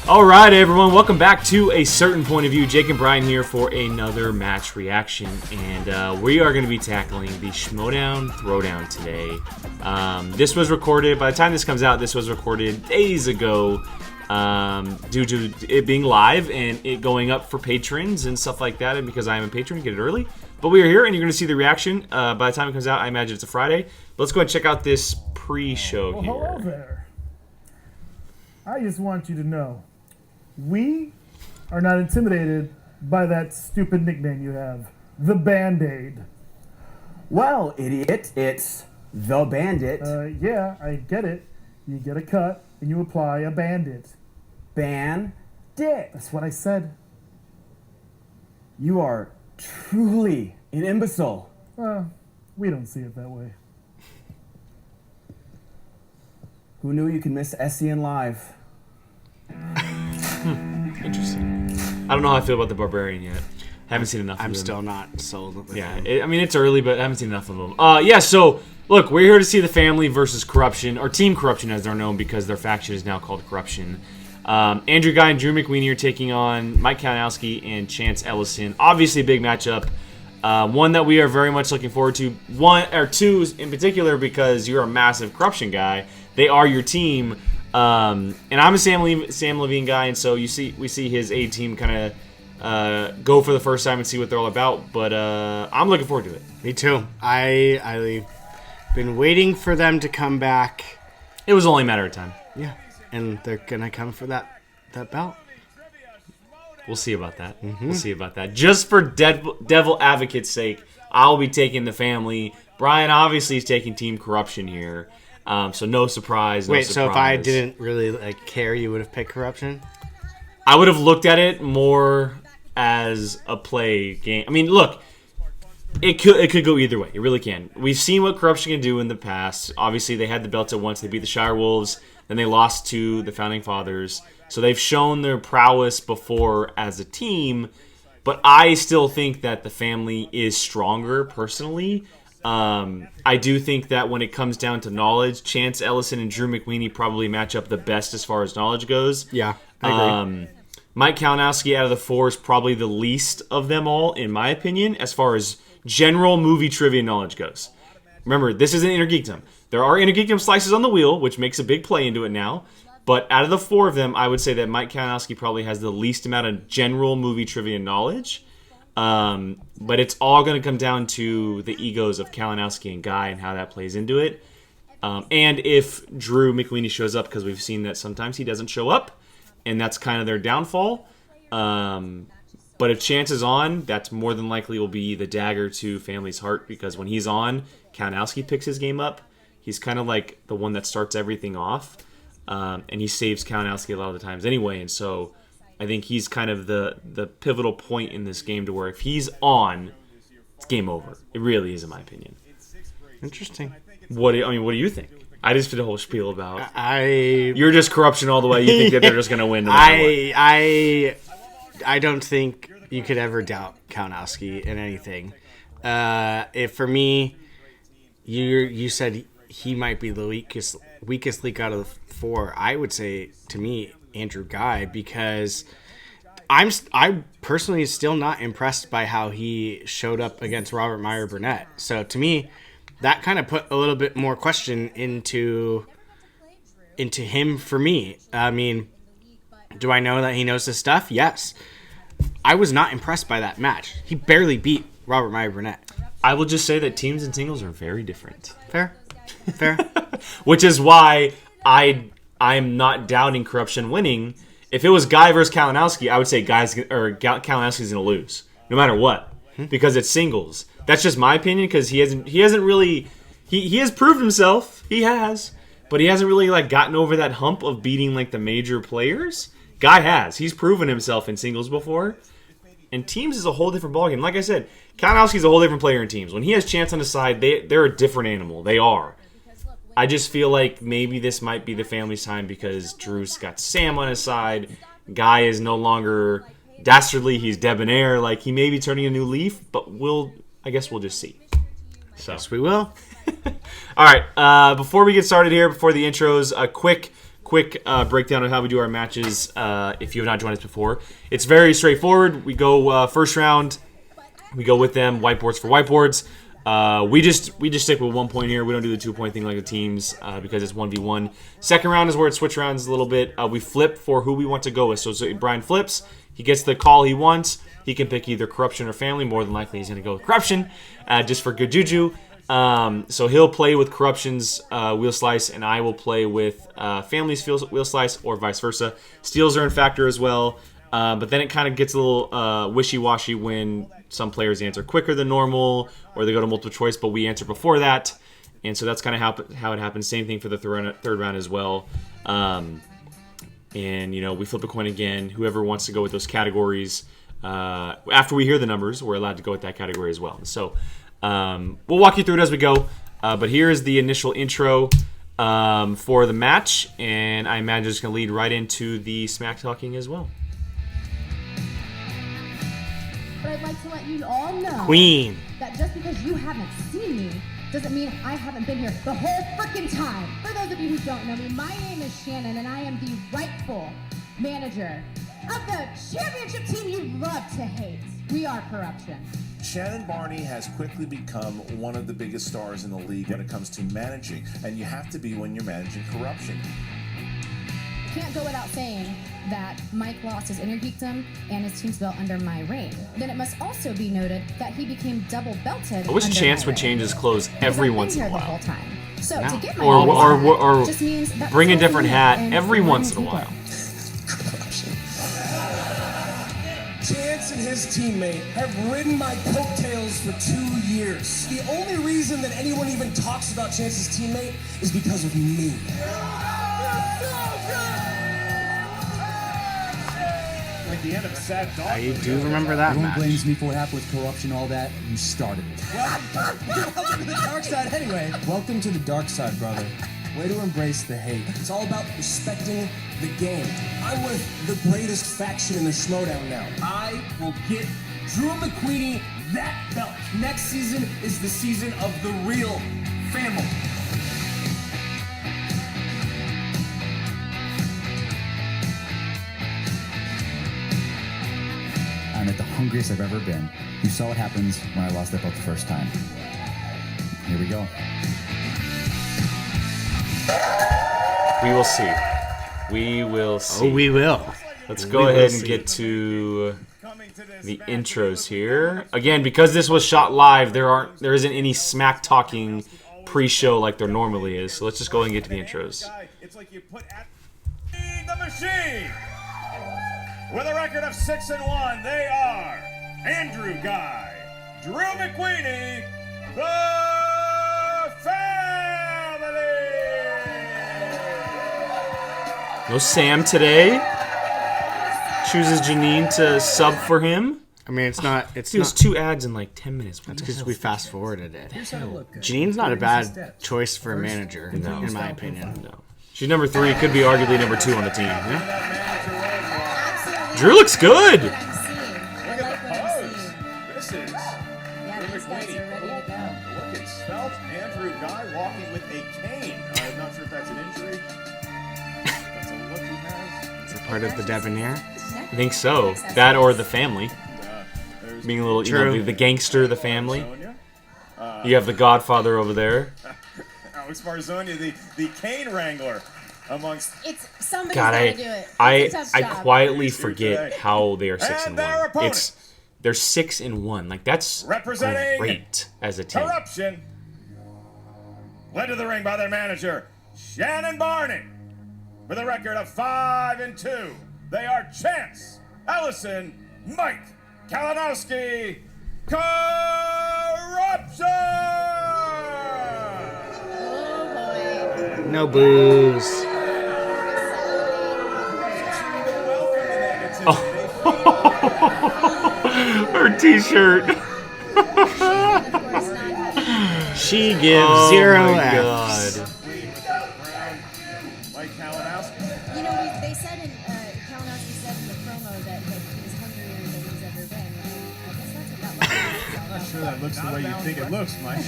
All right, everyone, welcome back to A Certain Point of View. Jake and Brian here for another match reaction, and we are going to be tackling the Schmoedown Throwdown today. This was recorded, by the time this comes out, this was recorded days ago due to it being live and it going up for patrons and stuff like that, and because I am a patron, get it early. But we are here, and you're going to see the reaction by the time it comes out. I imagine it's a Friday. But let's go ahead and check out this pre-show here. Hello there. I just want you to know, we are not intimidated by that stupid nickname you have, the Band-Aid. Well, idiot, it's the Bandit. Yeah, I get it. You get a cut and you apply a Bandit. Bandit. That's what I said. You are truly an imbecile. We don't see it that way. Who knew you could miss SCN Live? Interesting. I don't know how I feel about the Barbarian yet. Haven't seen enough of them. I'm still not sold. Yeah, I mean, it's early, but I haven't seen enough of them. Yeah, so, look, we're here to see the family versus Corruption, or Team Corruption as they're known because their faction is now called Corruption. Andrew Guy and Drew McWeeny are taking on Mike Kalinowski and Chance Ellison. Obviously a big matchup. One that we are very much looking forward to. One, or two in particular, because you're a massive Corruption guy. They are your team. And I'm a Sam Levine guy, and so we see his A team kind of go for the first time and see what they're all about. But I'm looking forward to it. Me too. I've been waiting for them to come back. It was only a matter of time. Yeah, and they're gonna come for that belt. We'll see about that. We'll see about that. Just for devil advocate's sake, I'll be taking the family. Brian obviously is taking Team Corruption here. So no surprise. Wait, so if I didn't really care, you would have picked Corruption? I would have looked at it more as a play game. I mean, look, it could go either way. It really can. We've seen what Corruption can do in the past. Obviously, they had the belts at once. They beat the Shire Wolves. Then they lost to the Founding Fathers. So they've shown their prowess before as a team. But I still think that the family is stronger, personally. I do think that when it comes down to knowledge, Chance Ellison and Drew McWeeny probably match up the best as far as knowledge goes. Yeah, I agree. Mike Kalinowski out of the four is probably the least of them all, in my opinion, as far as general movie trivia knowledge goes. Remember, this isn't Inner Geekdom. There are Inner Geekdom slices on the wheel, which makes a big play into it now. But out of the four of them, I would say that Mike Kalinowski probably has the least amount of general movie trivia knowledge. But it's all going to come down to the egos of Kalinowski and Guy and how that plays into it. And if Drew McWeeny shows up, because we've seen that sometimes he doesn't show up, and that's kind of their downfall. But if Chance is on, that's more than likely will be the dagger to Family's heart, because when he's on, Kalinowski picks his game up. He's kind of like the one that starts everything off, and he saves Kalinowski a lot of the times anyway, and so I think he's kind of the pivotal point in this game to where if he's on, it's game over. It really is, in my opinion. Interesting. What do you think? I just did a whole spiel about. You're just Corruption all the way. You think that they're just going to win no matter what. I don't think you could ever doubt Kalinowski in anything. If for me, you said he might be the weakest link out of the four. I would say to me, Andrew Guy, because I personally still not impressed by how he showed up against Robert Meyer Burnett. So to me, that kind of put a little bit more question into him for me. I mean, do I know that he knows his stuff? Yes. I was not impressed by that match. He barely beat Robert Meyer Burnett. I will just say that teams and singles are very different. Fair. Which is why I'm not doubting Corruption winning. If it was Guy versus Kalinowski, I would say Kalinowski's going to lose, no matter what, because it's singles. That's just my opinion, because he hasn't really he has proved himself. He has, but he hasn't really gotten over that hump of beating the major players. Guy has. He's proven himself in singles before, and teams is a whole different ballgame. Like I said, Kalinowski's a whole different player in teams. When he has Chance on his side, they're a different animal. They are. I just feel like maybe this might be the family's time because Drew's got Sam on his side. Guy is no longer dastardly. He's debonair. He may be turning a new leaf, but I guess we'll just see. Yes, we will. All right. Before we get started here, before the intros, a quick quick breakdown of how we do our matches. If you have not joined us before, it's very straightforward. We go first round. We go with them whiteboards for whiteboards. We just stick with 1 point here. We don't do the 2 point thing like the teams because it's 1v1. Second round is where it switch rounds a little bit. We flip for who we want to go with. So Brian flips. He gets the call he wants. He can pick either Corruption or Family. More than likely, he's going to go with Corruption just for good juju. So he'll play with Corruption's Wheel Slice, and I will play with Family's Wheel Slice, or vice versa. Steals are in factor as well. But then it kind of gets a little wishy-washy when some players answer quicker than normal, or they go to multiple choice, but we answer before that. And so that's kind of how it happens. Same thing for the third round as well. And, we flip a coin again. Whoever wants to go with those categories, after we hear the numbers, we're allowed to go with that category as well. So we'll walk you through it as we go. But here is the initial intro for the match. And I imagine it's going to lead right into the smack talking as well. But I'd like to let you all know Queen. that just because you haven't seen me doesn't mean I haven't been here the whole frickin' time. For those of you who don't know me, my name is Shannon, and I am the rightful manager of the championship team you love to hate. We are Corruption. Shannon Barney has quickly become one of the biggest stars in the league when it comes to managing, and you have to be when you're managing Corruption. Can't go without saying that Mike lost his inner geekdom and his team's belt under my reign. Then it must also be noted that he became double belted. I wish under Chance my would reign. change his clothes Because every I've been once in a here the while. whole time. So No. to get my Or- name or- on or just means that bring a people different can hat and every one once in a people. while. Chance and his teammate have ridden my coattails for 2 years. The only reason that anyone even talks about Chance's teammate is because of me. Like the end of a sad dog. I do remember that Everyone match. blames me for what happened with Corruption, all that. You started it. Welcome to the dark side anyway. Welcome to the dark side, brother. Way to embrace the hate. It's all about respecting the game. I'm with the greatest faction in the Schmoedown now. I will get Drew McQueenie that belt. Next season is the season of the real family. I'm at the hungriest I've ever been. You saw what happens when I lost that belt the first time. Here we go. We will see. We will see. Oh, we will. Let's We go will ahead and see. get to the intros here. Again, because this was shot live, there isn't any smack talking pre-show like there normally is. So let's just go ahead and get to the intros. It's like you put at the machine. With a record of 6-1, they are Andrew Guy, Drew McQueenie, the family. No Sam today. Chooses Janine to sub for him. I mean, it's not. It's He was not 2 ads in like 10 minutes. because we fast forwarded it. Janine's not a bad choice for a manager, in my opinion. No. She's number 3, could be arguably number 2 on the team. Yeah? Absolutely. Drew looks good. What I'm seeing. I like what I'm seeing. This is Yeah, these guys are ready to go. Look at Svelte Andrew Guy walking with a cane. I'm not sure if that's an injury. That's a look he has. Is it part of the debonair? I think so. That or the family. There's Being a little, True. the gangster, the family. Sonia. You have the Godfather over there. Alex Marzonia, the cane wrangler amongst. It's somebody's God, gotta do it. I It's a tough job. quietly Here's forget today. how they are 6 And and their 1. opponent. They're 6-1. Like that's Representing great as a team. Corruption. Led to the ring by their manager, Shannon Barney. With a record of 5-2, they are Chance, Ellison, Mike, Kalinowski, Corruption! Oh boy. No booze. Her T-shirt. She gives Oh 0 my Fs. God. Mike Kalinowski. You know, they said in Kalinowski said in the promo that he's hungrier than he's ever been. And I guess that's what that looks like. Sure that looks the way you think it looks, Mike.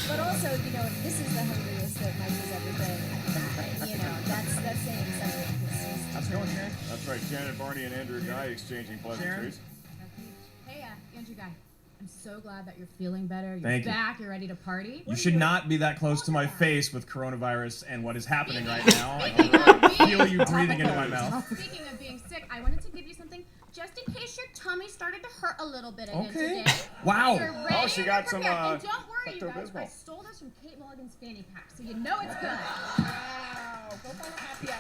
But also, you know, this is the hungriest that Mike has ever been. You know, that's saying something. How's it going, Sharon? That's right, Shannon, Barney, and Andrew Guy exchanging pleasantries. Hey, Andrew Guy. I'm so glad that you're feeling better. You're Thank you. back. You're ready to party. You should not be that close to my face with coronavirus and what is happening right now. I feel you breathing into my mouth. Speaking of being sick, I wanted to give you something just in case your tummy started to hurt a little bit again Okay. today. Wow. You're ready Oh, she got and some, prepared. And don't worry, you guys. Pepto-Bismol. I stole this from Kate Mulligan's fanny pack, so you know it's good.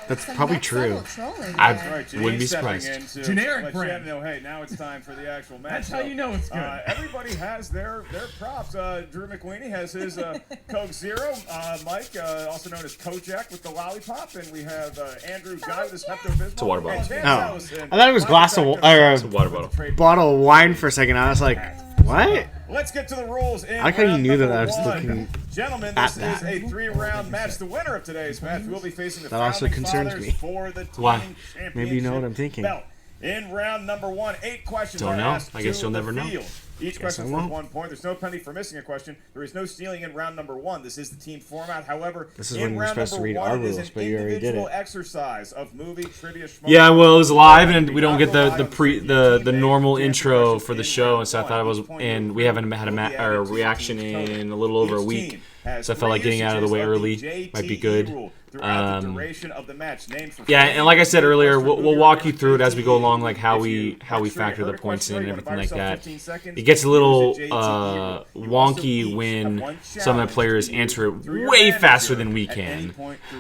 That's Some probably next true. level trolling I- there. All right, Wouldn't be stepping surprised. in to Generic let brand. Shannon know, hey, now it's time for the actual match. That's how you know it's good. Everybody has their props. Drew McQueenie has his Coke Zero. Mike, also known as Kojak with the lollipop, and we have Andrew Guy with his Pepto-Bismol. It's a water bottle. And James Oh. Allison, I thought it was glass of It's a water bottle. bottle of wine for a second. I was like, what? Let's get to the rules. In I like how you round knew that number I was one. looking Gentlemen, at this that. is a 3-round match. The winner of today's match will be facing the That also Founding concerns Fathers me. for the Why? team championship Maybe you know what I'm thinking. belt. In round number 1, 8 questions Don't are know. asked I guess to you'll the never know. field. Each Guess question I is worth won't. 1 point. There's no penalty for missing a question. There is no stealing in round number 1. This is the team format. However, This is in when you're round supposed to number read 1, our it is rules, an but you already did individual it. exercise of movie trivia. Yeah, well, it was live, and we don't get the Team normal A, intro team for the in show, round and so I one. thought it was, Each point and will we haven't be had a added to the reaction team's total. in a little over a Each week. team has So I felt like 3 getting out of the way usages early the might be JTE good. rule throughout the duration of the match. Named for Yeah, and like I said earlier, we'll walk you through it as we go along, like how we factor the points in and everything like that. It gets a little wonky when some of the players answer it way faster than we can.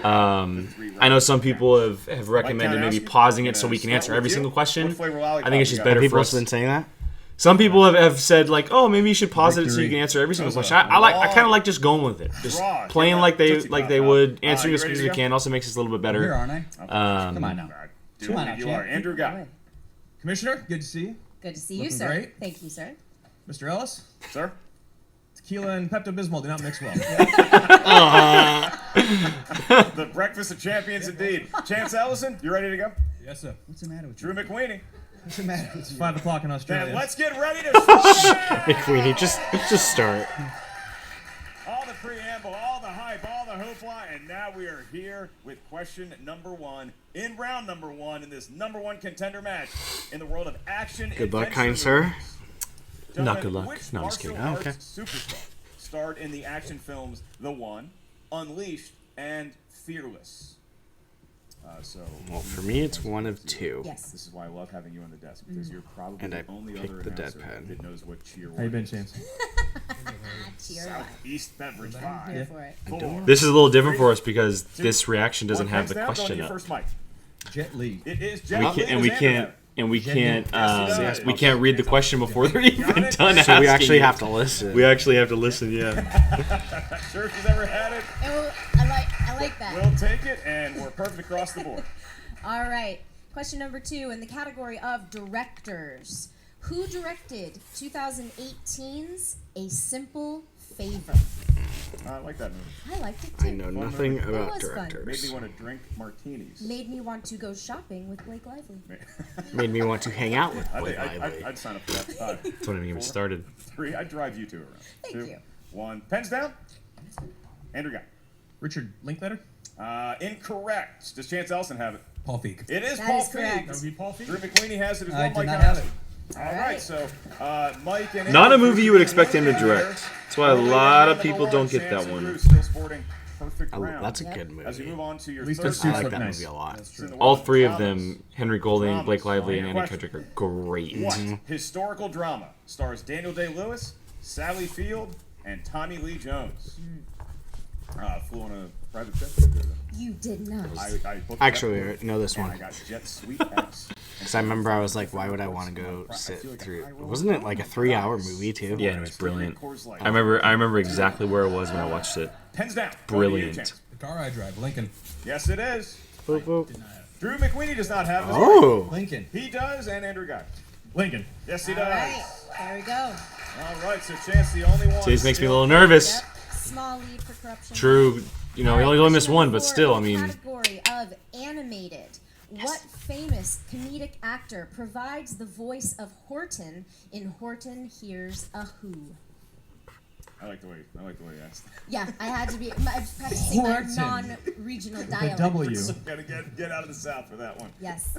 I know some people have recommended maybe pausing it so we can answer every single question. I think it's just better for People us. have been saying that. Some people have said like, oh, maybe you should pause it so you can answer every single question. I kind of like just going with it, just playing like they would, answering as quick as we can. Also makes us a little bit Here, better. aren't I? Come on now. Come on, you are Andrew Guy. Commissioner, good to see you. Good to see you, Looking sir. great. Thank you, sir. Mr. Ellis, Sir? tequila and Pepto-Bismol do not mix well. The breakfast of champions indeed. Chance Ellison, you ready to go? Yes, sir. What's the matter with you? Drew McQueenie. What's the matter with It's you? 5 o'clock in Australia. And let's get ready to start. McQueenie, just start. All the preamble, all the hype, all the hoopla, and now we are here with question number 1 in round number 1 in this number 1 contender match in the world of action. Good luck, adventure kind sir. movies. Not Gentlemen, good luck. Which No, I'm just kidding. martial Okay. arts superstar starred in the action films The One, Unleashed, and Fearless? Well, for me, it's one of 2. Yes. This is why I love having you on the desk, because you're probably And I the only picked other the announcer deadpan. that knows what cheer How you been, is. James? Cheer up. Southeast Beverage Here 5. for it. 4. This is a little different for us because this reaction doesn't have the Hands down, question going to you up. first, Mike. Jet Li. It is We Jet can't, Li and we as can't, Andrew. and we can't, Yes, he does. we can't read the question before they're even done So asking. We actually it. have to listen. We actually have to listen. Yeah. Sure, if you've ever had it, I like that. we'll take it, and we're perfect across the board. All right. Question number 2 in the category of directors. Who directed 2018's A Simple Favor? I like that movie. I liked it too. I know nothing It about was fun. Made directors. me want to drink martinis. Made me want to go shopping with Blake Lively. Made me want to hang out with Blake I'd Lively. sign up for that. 5, That's when I even started. 3, I'd drive you 2 around. Thank 2, you. 1. Pens down. Andrew Guy. Richard Linkletter? Incorrect. Does Chance Ellison have it? Paul Feig. It is That Paul is correct. Feig. That would be Paul Feig? Drew McQueenie has it as well. I did Mike not has have it. it. All right, so Mike and Not a Andrew movie you would expect him to direct. That's why a Early lot round of number people 1, don't get Chance that and one. Drew still sporting perfect Oh, round. that's a good As we movie. move on to your At least third those suits I like look that nice. movie a lot. It's in the All world of 3 of dramas. them, Henry Golding, Dramas. Blake Lively, and Andy Question. Kendrick, are great. What historical drama stars Daniel Day-Lewis, Sally Field, and Tommy Lee Jones? Flew on a private jet. You did not. I booked Actually, that I know this and I one. got Jet Suite X. Because I remember I was like, why would I want to go sit through? Wasn't it like a 3-hour movie too? Yeah, it was brilliant. Coors Light. I remember exactly where it was when I watched it. Pens down. Brilliant. Chance. The car I drive, Lincoln. Yes, it is. Boop, boop. Drew McQueenie does not have it. Oh, Lincoln. He does, and Andrew Guy. Lincoln. Yes, he All does. right. There we go. All right, so Chance, the only one. See, this makes me a still- little nervous. Yep. Small lead for corruption. True, you know, All we right, only missed question one, number but 4 still, I in the mean, category of animated. What famous comedic actor provides the voice of Horton in Horton Hears a Who? I like the way you asked. Yeah, I had to be. I'm practicing my Horton. non-regional The dialect. W. Gotta get out of the South for that one. Yes.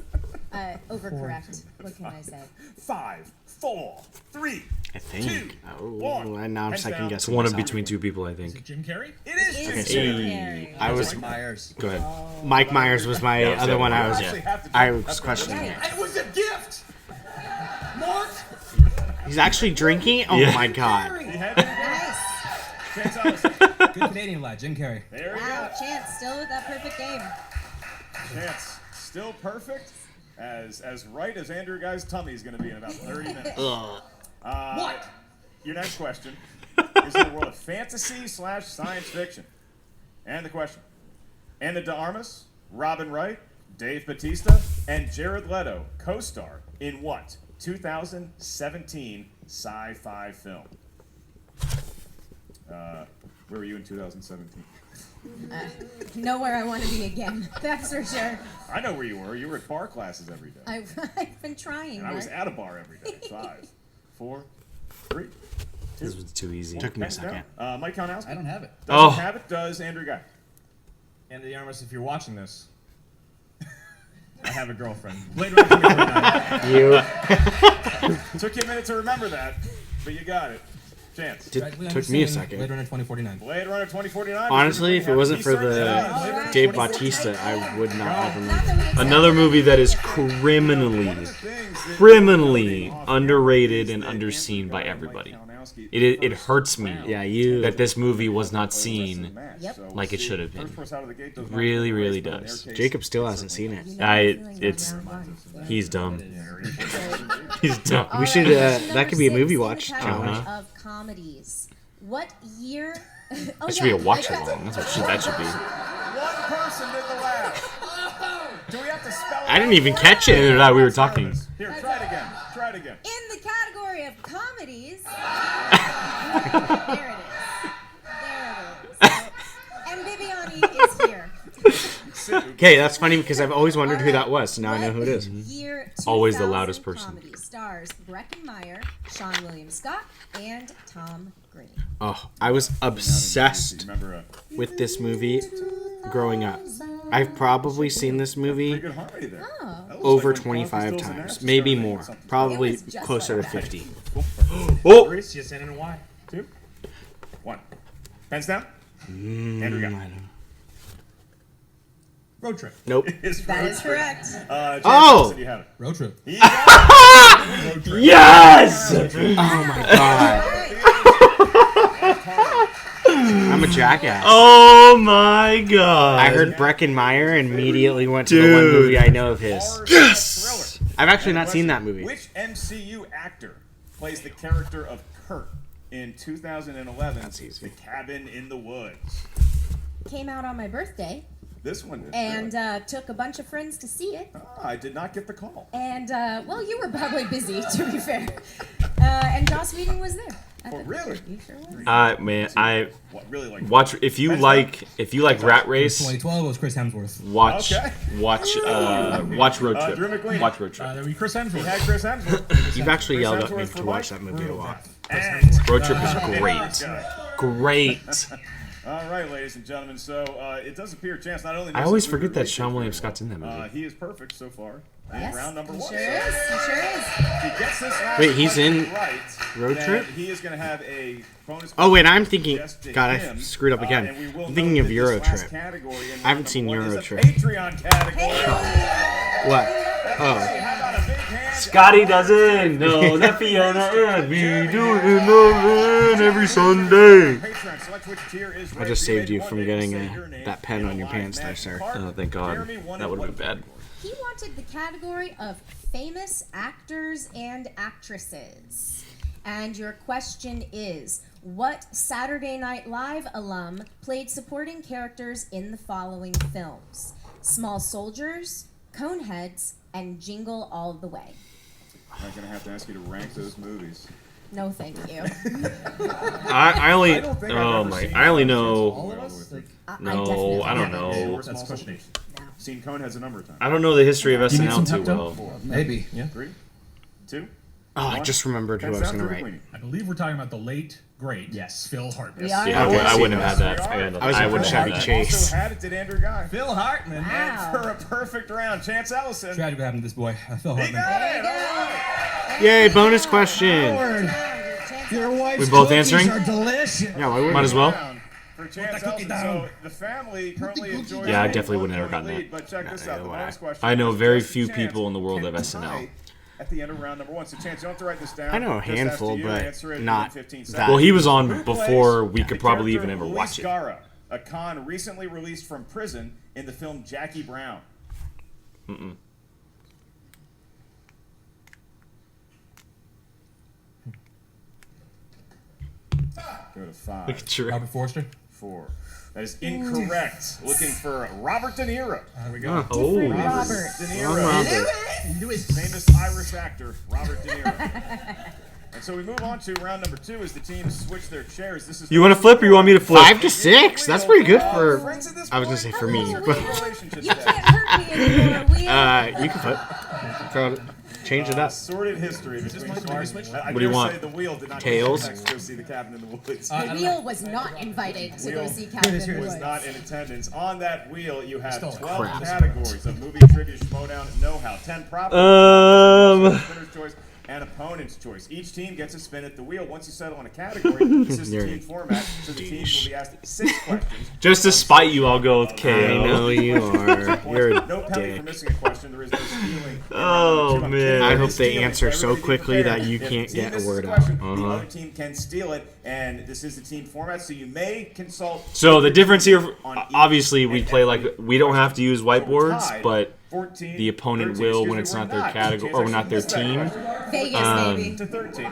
Overcorrect. What can I say? 5, 4, 3. I think. Two, one. Now I'm Hands second down. guessing. It's one of myself. between two people, I think. Jim Carrey? It is Is Jim Jim Carrey. Carrey. I was Myers. Go ahead. Mike Myers was my Yeah, other one. I You was actually have to do I it. was That's questioning right. it. And it was a gift. Mark. He's actually drinking. Oh Yeah. my god. He had it. Nice. Chance Ellison. Good Canadian lad, Jim Carrey. There we Wow, go. Chance still with that perfect game. Chance still perfect. As right as Andrew Guy's tummy is going to be in about 30 minutes. What? Your next question is in the world of fantasy/science fiction. And the question: Ana de Armas, Robin Wright, Dave Bautista, and Jared Leto co-star in what 2017 sci-fi film? Where were you in 2017? Nowhere I want to be again. That's for sure. I know where you were. You were at bar classes every day. I've been trying. And I was Mark. at a bar every day. 5, 4, 3. This was too easy. Took me a Hands second. down. Mike Kalinowski? I don't have it. Doesn't Oh. have it. Does Andrew Guy? And the Armas, if you're watching this, I have a girlfriend. Blade Runner 2049. You Took you a minute to remember that, but you got it. Chance. took me a second. Blade Runner 2049. Blade Runner 2049. Honestly, if it wasn't for the Alright. Dave Bautista, I would not have Not remembered. that we accept Another it. movie that is criminally underrated and underseen by everybody. It hurts me Yeah, that this movie was not seen Yep. like it should have been. Really, really does. Jacob still hasn't seen it. It's he's dumb. He's dumb. We should. That could be a movie watch. In the challenge. category of comedies. What year? Oh, That should be a yeah, watch I got- along. That's what that should be. One person did the laugh. Do we have to spell it I didn't out even for catch you? it. Neither did I. We were talking. Here, try it again. Try it again. In the category of comedies. There it is. And Viviani is here. Okay, that's funny because I've always wondered who that was. So now I know who it is. Year Always the 2000 loudest person. Comedy stars Breckenmeyer, Sean William Scott, and Tom Green. Oh, I was obsessed Remember with this movie growing up. I've probably seen this movie good harmony there. Oh. That looks over like when 25 Coffee Stills and times, Ashes maybe started more. or something. Probably It was just closer to like 50. Oh, Grace, yes, and Y. 2, 1. Pens down. Andrew Guy. I don't know. Road Trip. Nope. Is That Road is Trip. correct. James Oh! Wilson, you have it. Road Trip. He got it. yes! Oh my god. I'm a jackass. Oh my god! I heard Breckenmeyer and immediately went to the one Dude. movie I know of his. Horror Yes! thriller. I've actually And not seen question, that movie. Which MCU actor plays the character of Kurt in 2011's easy. The Cabin in the Woods? Came out on my birthday This one did. and really. took a bunch of friends to see it. I did not get the call. And, well, you were probably busy, to be fair. And Joss Whedon was there. Oh, really? You sure was? Man, I What, really like watch if you like Rat Race. 2012 was Chris Hemsworth. Watch Okay. watch Road Trip. Drew McLean. Watch Road Trip. There we Chris He Hemsworth. had Chris Hemsworth. You've actually Chris yelled at me Hemsworth to for watch Mike. that movie a lot. And Road Trip is great. Great. All right, ladies and gentlemen. So it does appear Chance not only. I knows always this forget movie that really Sean very William well, Scott's in that movie. He is perfect so far in Yes, round number he 1. sure is. He sure is. If he gets this last Wait, he's question in right, Road then Trip? He is going to have a bonus. Oh wait, I'm thinking. just to God, I him. screwed up again. And we will I'm thinking note of that Euro this last Trip. category in I haven't round seen number one Euro is a Trip. Patreon category. What? Oh, How about a big hand? Scotty doesn't know that Fiona and me do it in the rain every Sunday. Patreon, select which tier is I ready. just saved you made from one day to getting say your name that pen in on a your live pants there, match. sir. Park, Oh, thank God. Jeremy won That in would have what been bad. category? He wanted the category of famous actors and actresses. And your question is, what Saturday Night Live alum played supporting characters in the following films? Small Soldiers, Coneheads, and Jingle All the Way. I'm going to have to ask you to rank those movies. No, thank you. I only. I don't think I've Oh ever my! seen I only that. know. All of us? Like, No, I don't know. That's question 8. Seen Coneheads a number of times. I don't know the history of you need SNL some too Pepto? well. maybe. Yeah. 3, 2, Oh, I just remembered who I was going to write. I believe we're talking about the late, great, Yes. Phil Hartman. We are. Yeah, Okay, I wouldn't see, have had that. I wouldn't have Chevy had that. Chase. Also had it, did Andrew Guy. Phil Hartman. Wow. And for a perfect round, Chance Ellison. Tragic what happened to this boy, Phil He Hartman. got There you it. go. All right. Yay, bonus question. Your wife's We both cookies answering? are delicious. Yeah, why wouldn't Might as well. Round For Chance the cookie Ellison. down. So the family currently enjoys. Yeah, I a definitely wouldn't have 1-point gotten lead, But check this out. The bonus question. I know is very just few Chance people in the world can of SNL. tie At the end of round number 1. So, Chance, you don't have to write this down. I know a Just ask handful, you, but answer it in not 15 that. seconds. Well, he was Who on plays before we the could probably even character ever Luis watch it. Gara, a con recently released from prison in the film Jackie Brown. Go to 5. Look at your. Robert Forster. 4. That is incorrect. Looking for Robert De Niro. There we go. Oh, Robert. De Niro. Robert. Famous Irish actor, Robert De Niro. And so we move on to round number 2 as the teams switch their chairs. This is You want to flip or you want me to flip? 5 to 6. That's pretty good for. Friends at this I was gonna point? say for me, How's but- your relationship You today? can't hurt me anymore. We You can flip. Throw it. Change it up. Sordid history between Clark. What do you want? Say the wheel did not Tails? go see the cabin in the woods. the wheel was not invited to go Wheel see Captain was Woods. not in attendance. On that wheel, you have 12 Crap. categories of movie trivia, Schmoedown, know-how, 10 properties, spinner's choice, and opponent's choice. Each team gets a spin at the wheel. Once you settle on a category, this is the team format, so the teams will be asked 6 questions. Just to spite you, I'll go with KO. I know you are. You're a No penalty for dick. missing a question. There is no stealing. Oh, man. I hope they answer so quickly that you can't If the team get a misses word question, out. The other team can steal it, and this is the team format, so you may consult. So the difference here, on each obviously, we and play every like we don't have to use So we're whiteboards, tied, but 14, the opponent 13, will excuse when me, it's we're not their not. category Chance or not their actually missed team. that question. Vegas, baby. To 13.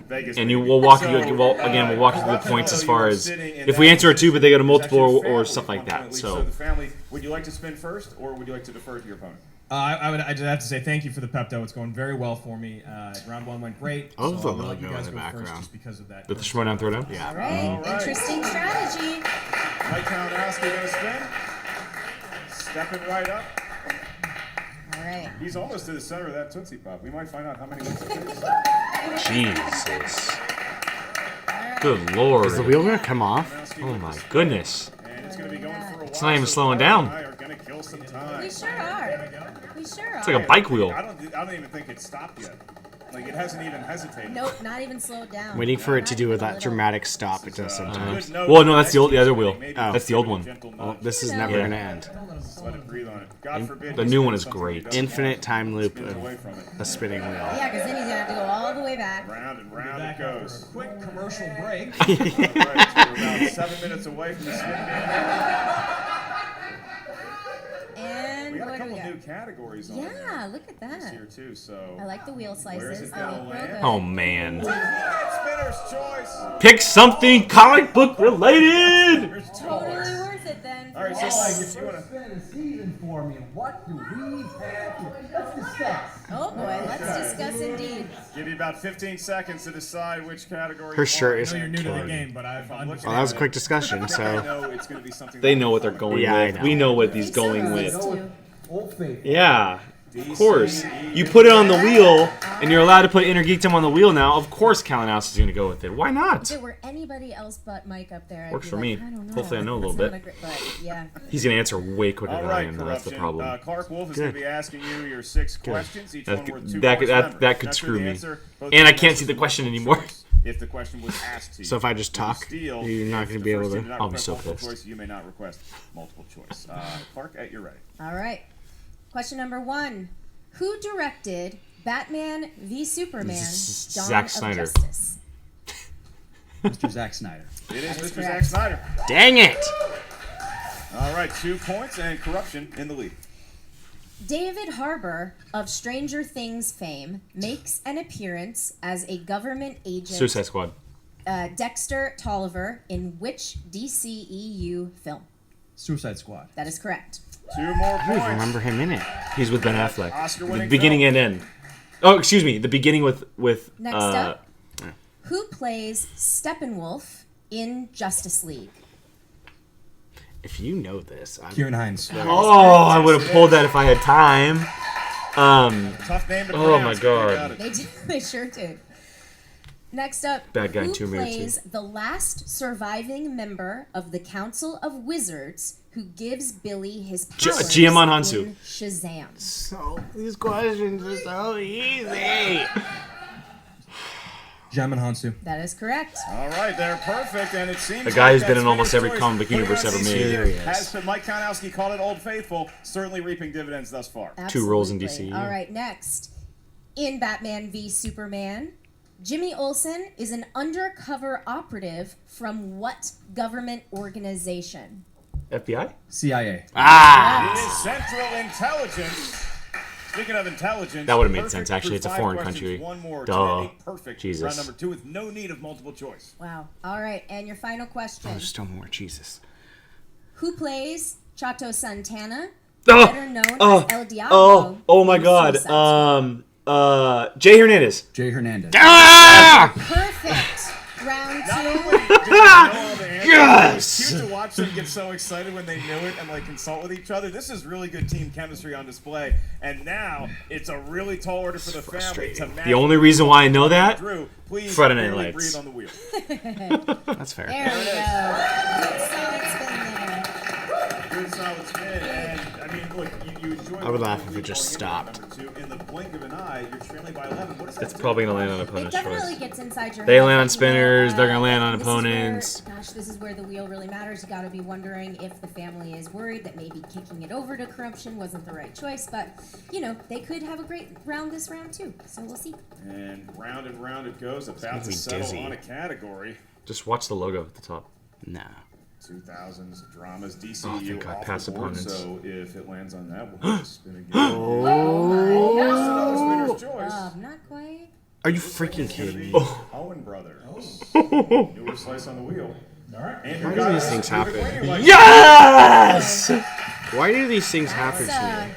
Vegas. And you baby. will walk So, you well, again. We'll walk you through the Corruption, points as you far are as sitting in if that we answer a 2, but they got a position. multiple It's actually or family stuff like that. point lead. So the family, would you like to spin first, or would you like to defer to your opponent? I just have to say thank you for the Pepto. It's going very well for me. Round 1 went great. I love so the I'm gonna let you logo guys in the go first background. just because of that. with the Schmoedown throwdown. All Yeah. right. All right. Interesting strategy. Mike Kalinowski going to spin. Stepping right up. All right. He's almost to the center of that Tootsie Pop. We might find out how many hits it is. Jesus. Good lord. Is the wheel gonna come off? Oh my goodness. And it's going to be going for a while. It's not even so slowing Clark down. and I are going to kill some time. We sure are. We sure are. It's like a bike wheel. I don't even think it's stopped yet. Like, it hasn't even hesitated. Nope, not even slowed down. Waiting for it to Not do even with a that little. dramatic stop it does Good sometimes. note. Well, no, that's the other wheel. Maybe Oh. That's the old give it a one. gentle Well, nudge. this is You never know. gonna end. Let it breathe on it. God forbid. The he new spins one is something he great. doesn't Infinite want. time loop Spins of away from it. a spinning wheel. Yeah, because then he's gonna have to go all the way back. Round and round it Back after goes. a quick commercial break. All right, so we're about 7 minutes away from the spin being And We got a what do couple we got? new categories on Yeah, look at that. here too. So I like the wheel Where's slices. it They gonna look real land? good. Oh man. Spinner's choice. Pick something comic book related. Spinner's Totally choice. worth it then. All right, so Mike, if you want to. Spend a season for me. What do we have here? Let's discuss. Oh boy, let's discuss indeed. Give you about 15 seconds to decide which category. Her you shirt want. is I know you're new to the killing me. game, but I've I'm looking understood. Well, that was a at quick it. discussion, I so know it's going to be something. They know what they're going Yeah, I with. know. We know what he's Think so, going at with. least two. Old Faithful. Yeah. Of course. You put it on the wheel, and you're allowed to put Inner Geekdom on the wheel now. Of course, Kalinowski is going to go with it. Why If not? it were anybody else but Mike up there, I'd Works be for like, me. I don't know. Hopefully I know a little That's bit. not but yeah. He's going to answer way quicker All than I right, am. Though. That's the Corruption. problem. Clark Wolf is Good. going to be asking you your 6 questions, each That one could- worth 2 that points. could- that- Remember, that could not screw the me. answer, both And I of can't them see the answers question multiple anymore. choice. If the question was asked to you. So if I just If you talk, steal, you're not if gonna the be able first to- team did not I'll be request so multiple pissed. choice, you may not request multiple choice. Clark, at your ready. All right. Question number 1. Who directed Batman v Superman: Dawn Zack of Snyder. Justice? Mr. Zack Snyder. It is is Mr. correct. Zack Snyder. dang it! All right, 2 points and Corruption in the lead. David Harbour of Stranger Things fame makes an appearance as a government agent, Suicide Squad. Dexter Tolliver, in which DCEU film? Suicide Squad. That is correct. 2 more I don't even points. remember him in it. He's with Ben Affleck. Oscar-winning The beginning film. and end. Oh, excuse me. The beginning with Next up, who plays Steppenwolf in Justice League? If you know this, Kieran Hines. Oh, I would have pulled that if I had time. Tough name to Oh my pronounce, but they God. got it. They did. They sure did. Next up, Bad guy in who 2 minutes. plays the last surviving member of the Council of Wizards who gives Billy his powers Giamon Hansu. in Shazam? So these questions are so easy. Jamin Hansu. That is correct. All right, they're perfect, and it seems The guy who's like been in that's almost every choice. comic book universe ever Putting on made. DCU Has Mike Kanowski called it Old Faithful, certainly reaping dividends thus far. 2 roles in Absolutely. DC. All right, next. In Batman v Superman, Jimmy Olsen is an undercover operative from what government organization? FBI? CIA. Ah! It is Central Intelligence. Speaking of intelligence, That would've made perfect sense, actually. through It's a 5 foreign questions, country. One more Duh. to make perfect. Jesus. Round number 2 with no need of multiple choice. Wow. All right, and your final question. There's still more. Jesus. Who plays Chato Santana, Oh, better known as El Diablo? oh my in God. Suicide Squad? Jay Hernandez. Jay Hernandez. Perfect. Round Not 2. only did they know all the answers, Yes! it was cute to watch them get so excited when they knew it and like consult with each other. This is really good team chemistry on display. And now it's a really tall order for the family to match. The only reason why I know that, Drew, please Friday Night really Lights. breathe on the wheel. That's fair. There we go. Good solid spin there. Good solid spin. And I mean, look, you enjoy. I would the laugh if lead it just going into stopped. number 2. In the blink of an eye, you're trailing by 11. What does that it's do? probably going to land on It opponent's definitely choice. gets inside your They head. land on You know, spinners, they're gonna land on this is where- opponents. This is where the wheel really matters. You got to be wondering if the family is worried that maybe kicking it over to corruption wasn't the right choice. But, you know, they could have a great round this round, too. So we'll see. And round it goes. About gonna to be settle dizzy. on a category. Just watch the logo at the top. Nah. 2000s dramas, Oh, DCU thank God, off pass the board, opponents. so if it lands on that, we'll have to spin again. Oh, my Another God. spinner's choice. Not quite. Are you freaking It's gonna kidding be me? Owen Brothers. Newer slice on the wheel. All right. Why do these things happen? Yes! Why do these things happen to me?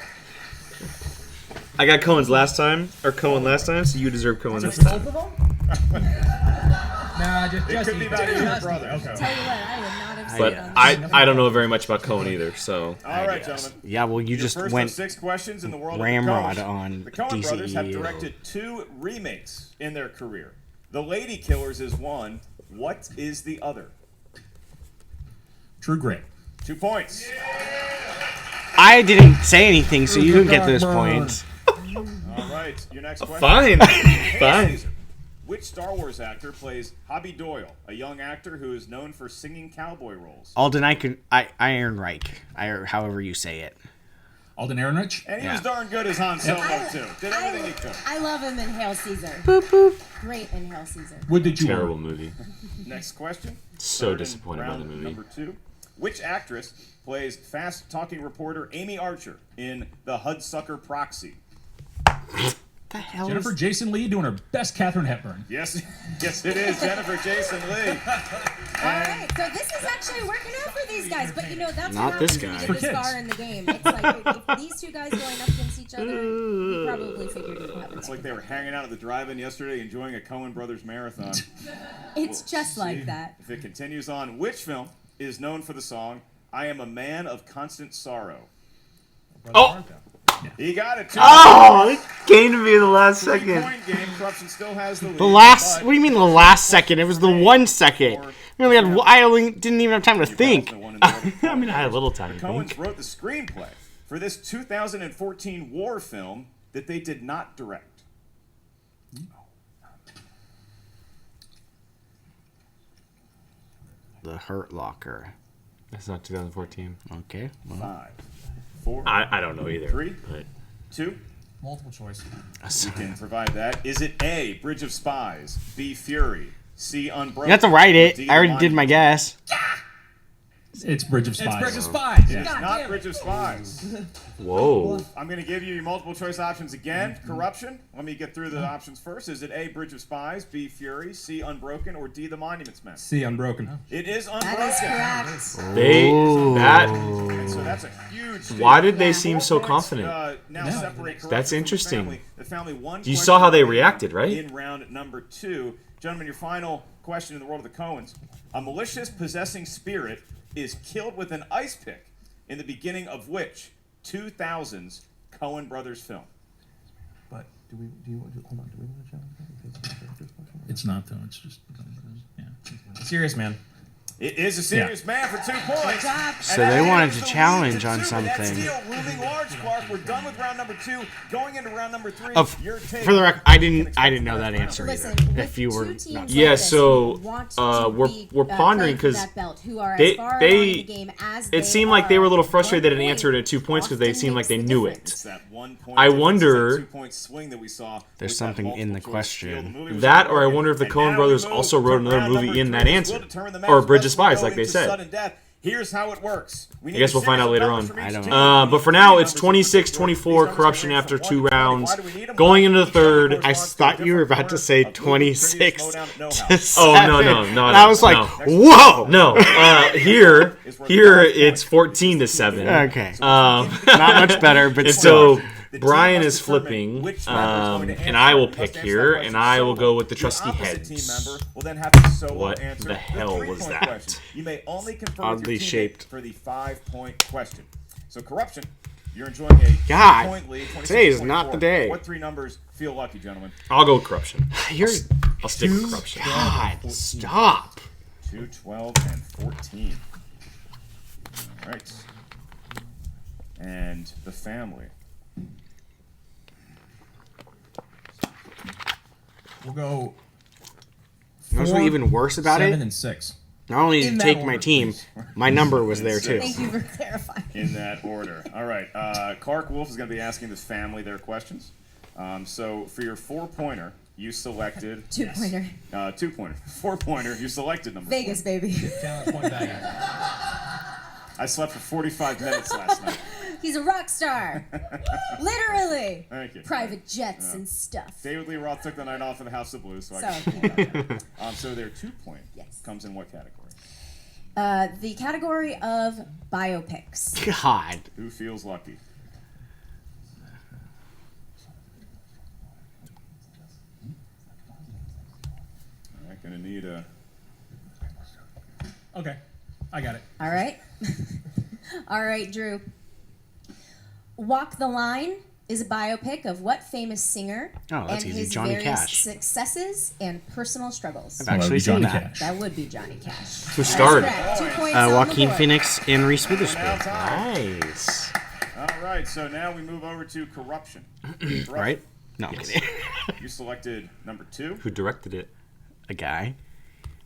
I got Cohen last time, so you deserve Cohen this time. Nah, just It could be about your brother. Tell you what, I would not have But said I don't know very much about Cohen either, so. All right, gentlemen. Yeah, well, you Your just first went of 6 questions in the world ramrod of the Coens. on The Coen brothers have DCEU. directed 2 remakes in their career. The Lady Killers is one. What is the other? True Grit. 2 points. I didn't say anything, so you didn't get those points. All right, your next question. Fine. Hey, Fine. Caesar, which Star Wars actor plays Hobby Doyle, a young actor who is known for singing cowboy roles? Alden Ehrenreich, however you say it. Alden Ehrenreich. And he was darn good as Han Solo, too. Did everything he could. I love him in Hail Caesar. Great in Hail Caesar. What did you Terrible want? movie. Next question. So Third and disappointed by the round movie. Number 2. Which actress plays fast-talking reporter Amy Archer in The Hudsucker Proxy? The hell Jennifer is... Jason Leigh doing her best Katherine Hepburn. Yes, yes, it is Jennifer Jason Leigh. All right, so this is actually working out for these guys, but you know that's Not what this happens when guy. you For get this kids. far in the game. It's like if these 2 guys going up against each other, you probably figured it out. It's like they were hanging out at the drive-in yesterday, enjoying a Coen Brothers marathon. It's just like that. If it continues on, which film is known for the song "I Am a Man of Constant Sorrow"? Oh! He got it. Oh! It came to me in the last second. 3-point game. Corruption still has the lead. The last... but What do you mean the last second? It was the 1 second. I only didn't even have time to think. the one in the world. I mean, I had a little time to Coens think. wrote the screenplay for this 2014 war film that they did not direct. The Hurt Locker. That's not 2014. Okay. Well, 5, 4, I don't know either. 3, But 2. Multiple choice. We can provide that. Is it A, Bridge of Spies, B, Fury, C, Unbroken? you have to write or it. D, I already The did my Monument? guess. It's Bridge of Spies. It's Bridge of Spies. It is not Bridge of Spies. whoa. I'm going to give you your multiple choice options again. Corruption. Let me get through the options first. Is it A, Bridge of Spies, B, Fury, C, Unbroken, or D, The Monuments Men? See, Unbroken. It is Unbroken. That is correct. And so that's a huge deal. Why did they Yeah. seem 4 so points, confident? Now separate corruption That's from interesting. The family. The family won. You saw how they reacted, right? In round number 2. Gentlemen, your final question in the world of the Coens. A malicious possessing spirit is killed with an ice pick in the beginning of which 2000's Coen Brothers film? But do you want to challenge that? It's not though. It's just yeah. Serious man. It is a serious man for 2 points. So they wanted to challenge on something. Looming large, Clark. We're done with round number 2. Going into round number 3. For the record, I didn't know that answer either. If you were not. Yeah, so we're pondering because it seemed like they were a little frustrated that it answered at 2 points because they seemed like they knew it. I wonder. There's something in the question. That, or I wonder if the Coen brothers also wrote another movie in that answer, or Bridge of Spies, like they said. Here's how it works. I guess we'll find out later on. I don't know. But for now, it's 26-24 Corruption after 2 rounds. Going into the third. I thought you were about to say 26 to 7. Oh, no. And I was like, whoa! No. Here it's 14 to 7. Okay. Not much better, but still. So Brian is flipping, and I will pick here, and I will go with the trusty heads. What the hell was that? You may only confirm Oddly shaped for the 5-point question. So Corruption, you're enjoying a God, 2-point lead. today is not the day. What 3 numbers feel lucky, gentlemen? I'll go with Corruption. I'll stick with Corruption. God, stop. 2, 12, and 14. All right. And the family. We'll go. You know what's even worse about 7 it? and 6. Not only did you take my team, my number was there too. Thank you for clarifying. In that order. All right. Clark Wolf is going to be asking this family their questions. So for your 4-pointer, you selected 2-pointer. 2-pointer. 4-pointer, you selected number Vegas, 4. baby. I slept for 45 minutes last night. He's a rock star. Literally. Thank you. Private jets and stuff. David Lee Roth took the night off of the House of Blues, so I So. can so their 2-point comes in what category? The category of biopics. God. Who feels lucky? All right, gonna need a... Okay, I got it. All right. All right, Drew. Walk the Line is a biopic of what famous singer Oh, that's and easy. his Johnny various Cash. successes and personal struggles. I've actually seen that. That would be Johnny Cash. Who starred? 2 points on the Joaquin board. Phoenix and Reese Witherspoon. Nice. All right, so now we move over to Corruption. Right? No, I'm kidding. You selected number 2. Who directed it? A guy.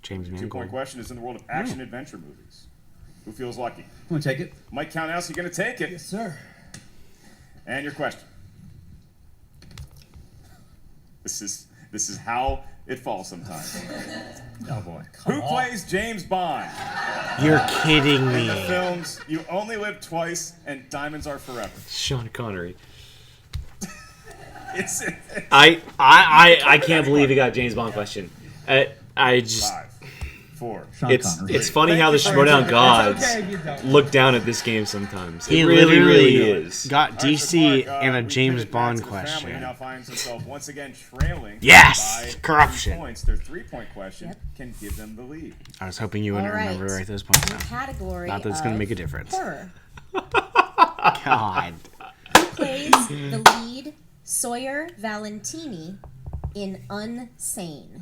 James 2-point Mangold. question is in the world of action-adventure movies. Who feels lucky? I'm gonna take it. Mike Kalinowski, going to take it. Yes, sir. And your question. This is how it falls sometimes. Oh boy. Who plays James Bond? You're kidding In me. the films You Only Live Twice and Diamonds Are Forever. Sean Connery. It's I can't believe he got James Bond question. I just 5, 4. Sean Connery. it's funny how the Schmoedown gods look down at this game sometimes. He It really literally is. got All right, so DC Clark, and a we James pivot back Bond to the family. He question. now finds himself once again trailing. Yes! by Corruption. 3 points. Their 3-point question can give them the lead. I was hoping you wouldn't All right. remember to write those points The down. category Not that it's going to of make a difference. horror. God. Who plays the lead Sawyer Valentini in Unsane?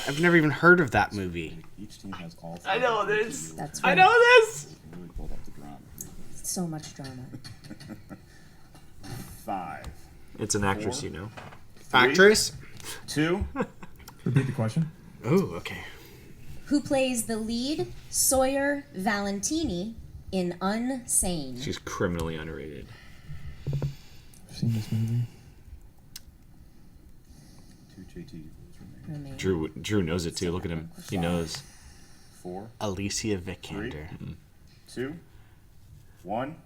I've never even heard of that movie. Each team has all 3. I know this. That's I right. know this. Really build up the drama. So much drama. 5, It's an actress, you know. Actress? 2. Repeat the question. Oh, okay. Who plays the lead Sawyer Valentini in Unsane? She's criminally underrated. I've seen this movie. 2 JT. Remain. Drew knows it too. Look at him. He knows. 4, Alicia Vikander. 2, 1.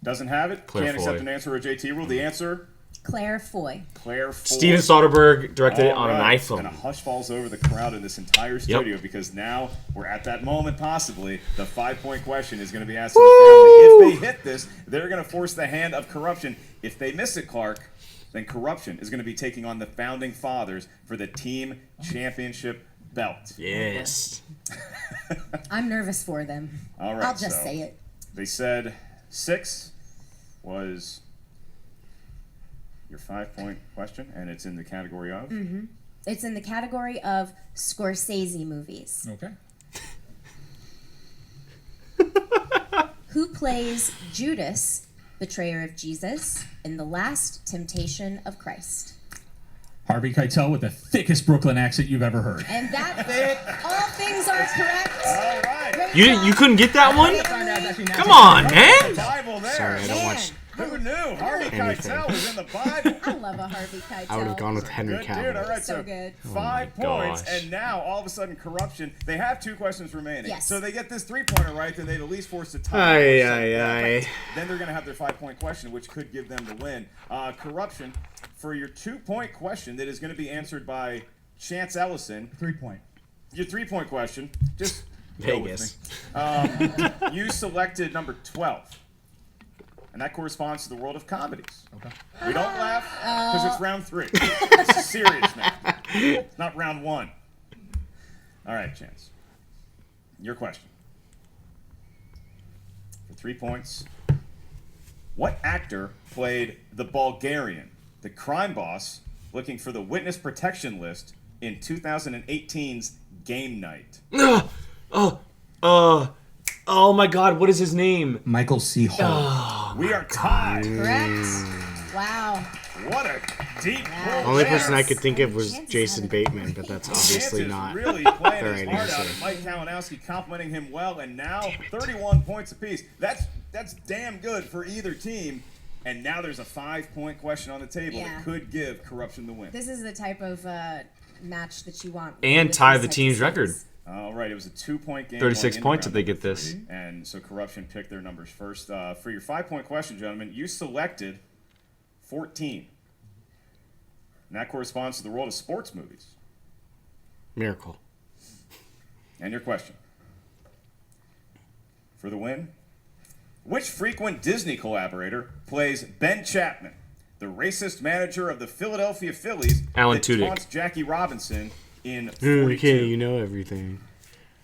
Doesn't have it. Claire Can't accept Foy. an answer or a JT rule. The answer, Claire Foy. Claire Foy. Steven Soderbergh directed it All on an right. iPhone. And a hush falls over the crowd in this entire studio because now we're at that moment, possibly. The 5-point question is going to be asked to the family. If they hit this, they're going to force the hand of Corruption. If they miss it, Clark, then Corruption is going to be taking on the Founding Fathers for the team championship belt. Yes. I'm nervous for them. All right, I'll just so say it. They said 6 was Your 5-point question, and it's in the category of? It's in the category of Scorsese movies. Okay. Who plays Judas, betrayer of Jesus, in The Last Temptation of Christ? Harvey Keitel with the thickest Brooklyn accent you've ever heard. And that, all things are correct. All right. Great You job. couldn't get that one? Emily. Come on, man. Bible there. Sorry, I don't Man. watch. Who knew? Harvey Anything. Keitel was in the Bible. I love a Harvey Keitel. I would have gone with Henry Good dude. All Cavill. right, So so good. 5 my points, gosh. and now all of a sudden, corruption. They have 2 questions remaining. Yes. So they get this 3-pointer right, then they'd at least force a tie. Aye, So, aye, aye. Then they're going to have their 5-point question, which could give them the win. Corruption, for your 2-point question that is going to be answered by Chance Ellison. 3-point. Your 3-point question, just go with Vegas. me. You selected number 12. And that corresponds to the world of comedies. Okay. We don't laugh because it's round 3. This is serious now. It's not round 1. All right, Chance. Your question. For 3 points. What actor played the Bulgarian, the crime boss, looking for the witness protection list in 2018's Game Night? Oh my God, what is his name? Michael C. Hall. We are tied. Correct. Wow. What a deep Wow. pull Only there. person I could think of was Chances Jason have it. Bateman, but that's Chance obviously is not really the playing right his heart out. answer. And Mike Kalinowski complimenting him well, and now 31 points apiece. That's damn good for either team. And now there's a 5-point question on the table Yeah. that could give corruption the win. This is the type of match that you want. And with tie these the types team's of record. things. All right, it was a 2-point game. 36 going into points if round they number get this. 3. And so corruption picked their numbers first. For your 5-point question, gentlemen, you selected 14. And that corresponds to the world of sports movies. Miracle. And your question. For the win, which frequent Disney collaborator plays Ben Chapman, the racist manager of the Philadelphia Phillies Alan that Tudyk. taunts Jackie Robinson in Okay, 42? you know everything.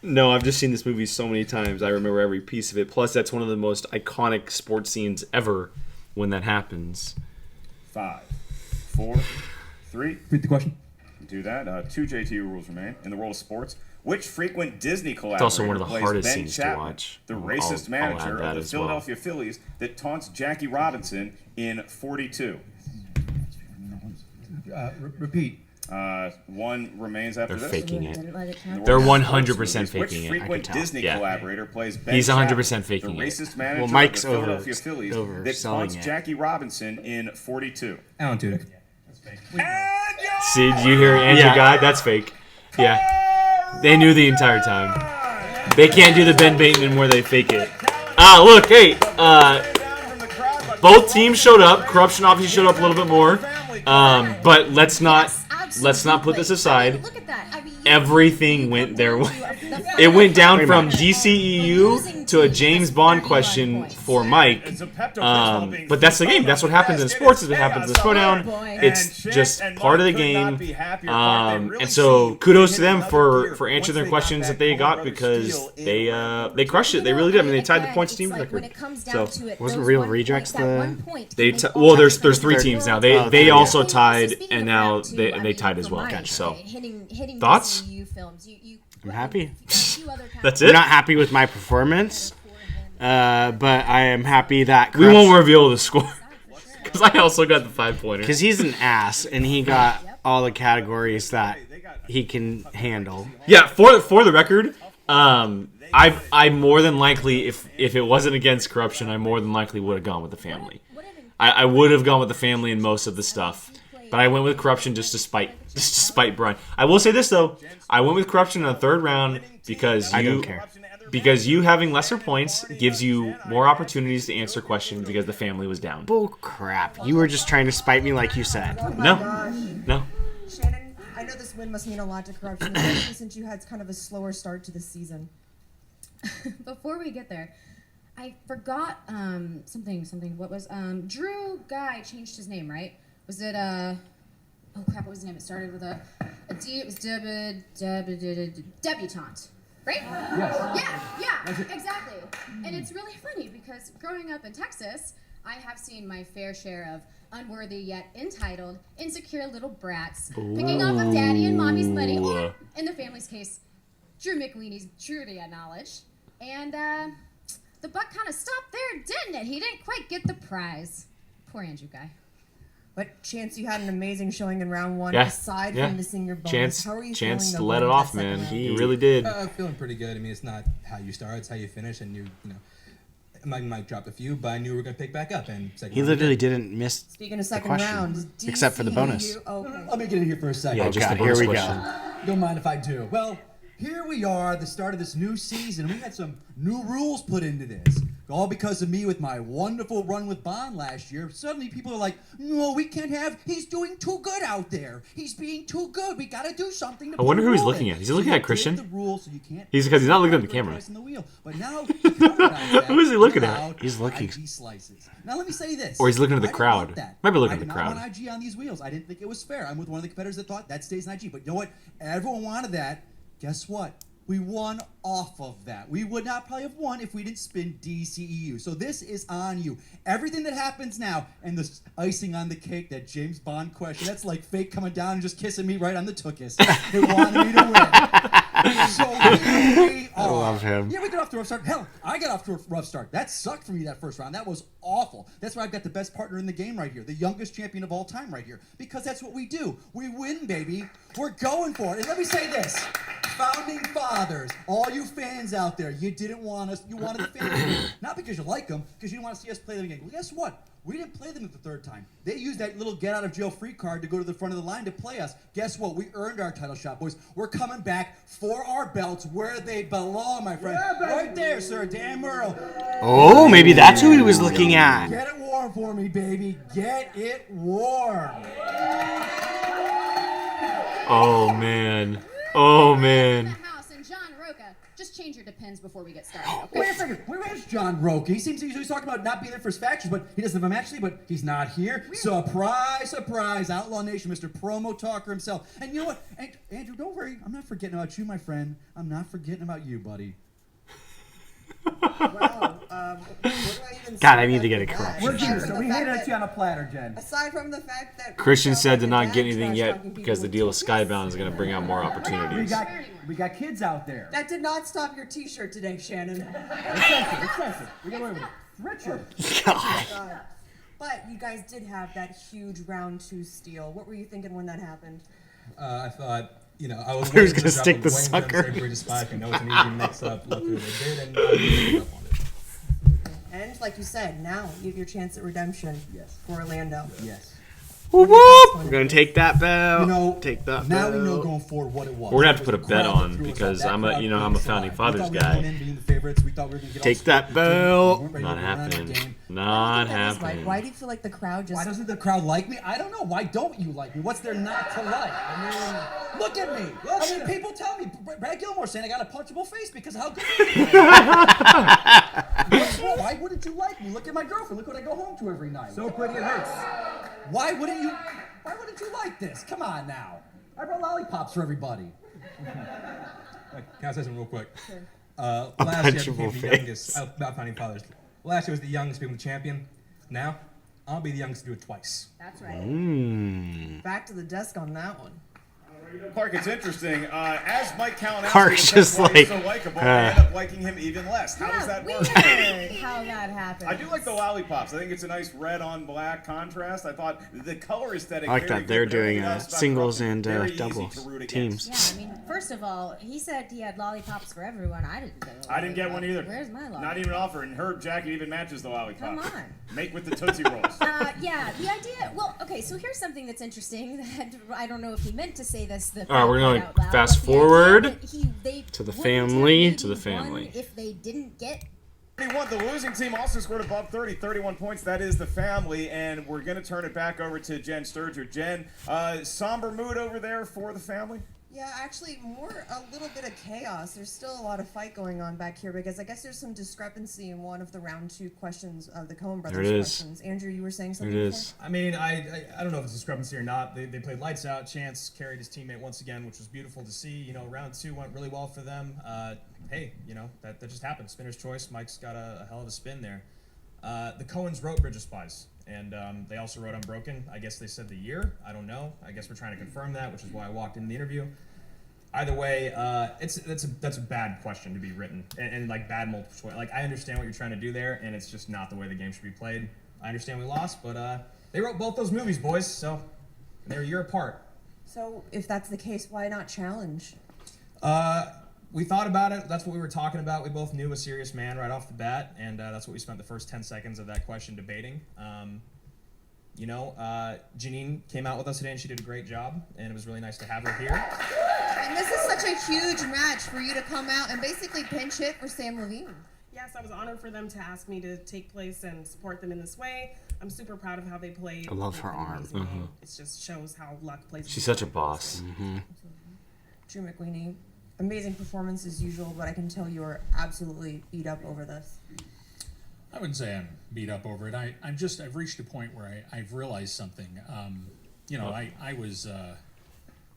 No, I've just seen this movie so many times. I remember every piece of it. Plus, that's one of the most iconic sports scenes ever when that happens. 5, 4, 3. Repeat the question. Do that. 2 JT rules remain. In the world of sports, which frequent Disney collaborator also one of the plays hardest Ben scenes to Chapman, watch. the I'll racist add manager that of the as well. Philadelphia Phillies that taunts Jackie Robinson in 42? Repeat. 1 remains after They're this. faking it. Didn't let it count. They're Sports 100% movies. faking Which it. I can frequent tell. Disney Yeah. collaborator plays Ben He's 100% Chapman, faking the it. racist manager Well, Mike's of the over- Philadelphia Phillies that overselling taunts it. Jackie Robinson in 42? Alan Tudyk. And See, did you hear Andrew Yeah. Guy? That's fake. Yeah. They knew the entire time. They can't do the Ben Bateman where they fake it. Look, hey, both teams showed up. Corruption obviously showed up a little bit more. But let's not put this aside. Look at that. I mean, Everything went their way. It went down from GCEU to a James Bond question for Mike. But that's the game. That's what happens in sports. Is what happens in Schmoedown. It's just part of the game. And so kudos to them for answering their questions that they got because they crushed it. They really did. I mean, they tied the points team record. So Wasn't Real Rejects the- well, there's 3 teams now. They yeah. also tied, and now they tied as well. So thoughts? I'm happy. that's I'm it. not happy with my performance, but I am happy that We won't reveal the score because I also got the 5-pointer. because he's an ass and he got all the categories that he can handle. Yeah, for the record, I more than likely, if it wasn't against corruption, I more than likely would have gone with the family. I would have gone with the family in most of the stuff, but I went with corruption just to spite Brian. I will say this though, I went with corruption in the 3rd round because I don't care. Because you having lesser points gives you more opportunities to answer questions because the family was down. Bull crap. You were just trying to spite me like you said. No. Shannon, I know this win must mean a lot to corruption, especially since you had kind of a slower start to the season. Before we get there, I forgot something. What was Drew Guy changed his name, right? Was it oh crap? What was his name? It started with a D. It was debutante, right? Yes. Yeah, exactly. And it's really funny because growing up in Texas, I have seen my fair share of unworthy yet entitled, insecure little brats picking off of daddy and mommy's buddy, or in the family's case, Drew McWeeney's trivia knowledge. And the buck kind of stopped there, didn't it? He didn't quite get the prize. Poor Andrew guy. But Chance, you had an amazing showing in round one. Yeah. Aside Yeah. from missing your bonus, Chance, how are you Chance feeling? let it off, man. He really did. Feeling pretty good. I mean, it's not how you start; it's how you finish. And you know, I might drop a few, but I knew we were gonna pick back up. And He literally didn't miss Speaking of the second question, round, except for the bonus. Okay. Let me get in here for a second. Yeah, just the here bonus we question. go. Don't mind if I do. Well, here we are, the start of this new season. We had some new rules put into this. All because of me with my wonderful run with Bond last year. Suddenly people are like, no, we can't have, he's doing too good out there. He's being too good. We got to do something to I wonder put a who he's rule looking in." at. Is he looking So at Christian? you did the rule, so you can't He's because he's not looking at the put camera. twice in the wheel. But now, Who is he looking at? He's looking. IG slices. Now let me say this. Or he's looking at the I didn't crowd. want that. Might be looking I at the did not crowd. want IG on these wheels. I didn't think it was fair. I'm with one of the competitors that thought that stays in IG. But you know what? Everyone wanted that. Guess what? We won off of that. We would not probably have won if we didn't spin DCEU. So this is on you. Everything that happens now, and the icing on the cake, that James Bond question, that's like fake coming down and just kissing me right on the tuchus. They wanted me to win. So here we are. I love him. Yeah, we got off to a rough start. Hell, I got off to a rough start. That sucked for me that first round. That was awful. That's why I've got the best partner in the game right here, the youngest champion of all time right here. Because that's what we do. We win, baby. We're going for it. And let me say this. Founding fathers, all you fans out there, you didn't want us, you wanted the fans. Not because you like them, because you didn't want to see us play them again. Well, guess what? We didn't play them the third time. They used that little get out of jail free card to go to the front of the line to play us. Guess what? We earned our title shot, boys. We're coming back for our belts where they belong, my friend. Right there, sir, Dan Merle. Oh, maybe that's who he was looking at. Get it warm for me, baby. Get it warm. Oh, man. Oh, man. House and John Roca, just change your depends before we get started. Okay? Wait a second. Where's John Roca? He seems he's talking about not being there for his factions, but he doesn't have a match today, but he's not here. Surprise, surprise. Outlaw Nation, Mr. Promo Talker himself. And you know what? Andrew, don't worry. I'm not forgetting about you, my friend. I'm not forgetting about you, buddy. Wow. What do I even God, say I need about to get a that? corruption. We're Aside here, from so the we fact hate at that- you on a platter, Jen. Aside from the fact that Christian said to like not a get dad anything trash yet talking because the people deal with with Twix. Skybound is going to bring out more opportunities. We got kids out there. That did not stop your T-shirt today, Shannon. It's censored. We got away with it. Richard. God. But you guys did have that huge round 2 steal. What were you thinking when that happened? I thought, I was He was waiting gonna to stick drop the a Wayne sucker. Gunn Sabre Spike. I know it's an easy mix-up. Luckily they did, and I picked up on it. And like you said, now you have your chance at redemption for Orlando. Yes. Whoop, whoop. We're going to take that belt. You know, take that now belt. we know going forward what it was. We're gonna have to It put was a bet crowd that on threw us because off. That I'm a crowd I'm a being founding slide. fathers We thought we were guy. going in being the favorites. We thought we were going to get Take all that we belt. weren't ready Not to run out of the happening. game. Not That is, Mike. happening. Why do you feel like the crowd just... Why doesn't the crowd like me? I don't know. Why don't you like me? What's there not to like? I mean, look at me. I mean, people tell me, Brad Gilmore saying I got a punchable face because of how good I am. What's wrong? Why wouldn't you like me? Look at my girlfriend. Look what I go home to every night. So pretty it hurts. Why wouldn't you like this? Come on now. I brought lollipops for everybody. Can I say something real quick? Sure. Last year I punchable became the youngest, about founding fathers. Last year was the youngest being the champion. Now, I'll be the youngest to do it twice. That's right. Mm. Back to the desk on that one. Clark, it's interesting. As Mike Kalinowski Clark's just why he's like, so likable, I end up liking him even less. How does that work? Weird how that happened. I do like the lollipops. I think it's a nice red on black contrast. I thought the color aesthetic. I like very that they're good, but everything doing else about singles Corruption, and very easy doubles to root teams. against. Yeah, I mean, first of all, he said he had lollipops for everyone. I didn't get a I didn't get one either. Where's my lollipop? Not even offer, and her jacket even matches the lollipop. Come on. Make with the Tootsie Rolls. Yeah, the idea. Well, okay, so here's something that's interesting. That I don't know if he meant to say this. All right, we're gonna out loud, fast but the idea forward that they to the wouldn't have family, maybe to the family. won if they didn't get. The losing team also scored above 31 points. That is the family, and we're going to turn it back over to Jen Sturger. Jen, somber mood over there for the family? Yeah, actually, a little bit of chaos. There's still a lot of fight going on back here because I guess there's some discrepancy in one of the round 2 questions of the Coen brothers There it is. questions. Andrew, you were saying There something it before? is. I mean, I don't know if it's discrepancy or not. They played lights out. Chance carried his teammate once again, which was beautiful to see. Round 2 went really well for them. Hey, that just happened. Spinner's choice. Mike's got a hell of a spin there. The Coens wrote Bridge of Spies, and they also wrote Unbroken. I guess they said the year. I don't know. I guess we're trying to confirm that, which is why I walked in the interview. Either way, that's a bad question to be written, and like bad multiple choice. Like I understand what you're trying to do there, and it's just not the way the game should be played. I understand we lost, but they wrote both those movies, boys, so they're a year apart. So if that's the case, why not challenge? We thought about it. That's what we were talking about. We both knew a serious man right off the bat, and that's what we spent the first 10 seconds of that question debating. Janine came out with us today, and she did a great job, and it was really nice to have her here. And this is such a huge match for you to come out and basically pinch hit for Sam Levine. Yes, I was honored for them to ask me to take place and support them in this way. I'm super proud of how they played. I love her arm. Mm-hmm. It just shows how luck plays. She's such a boss. Mm-hmm. Drew McWeeny, amazing performance as usual, but I can tell you are absolutely beat up over this. I wouldn't say I'm beat up over it. I've reached a point where I've realized something.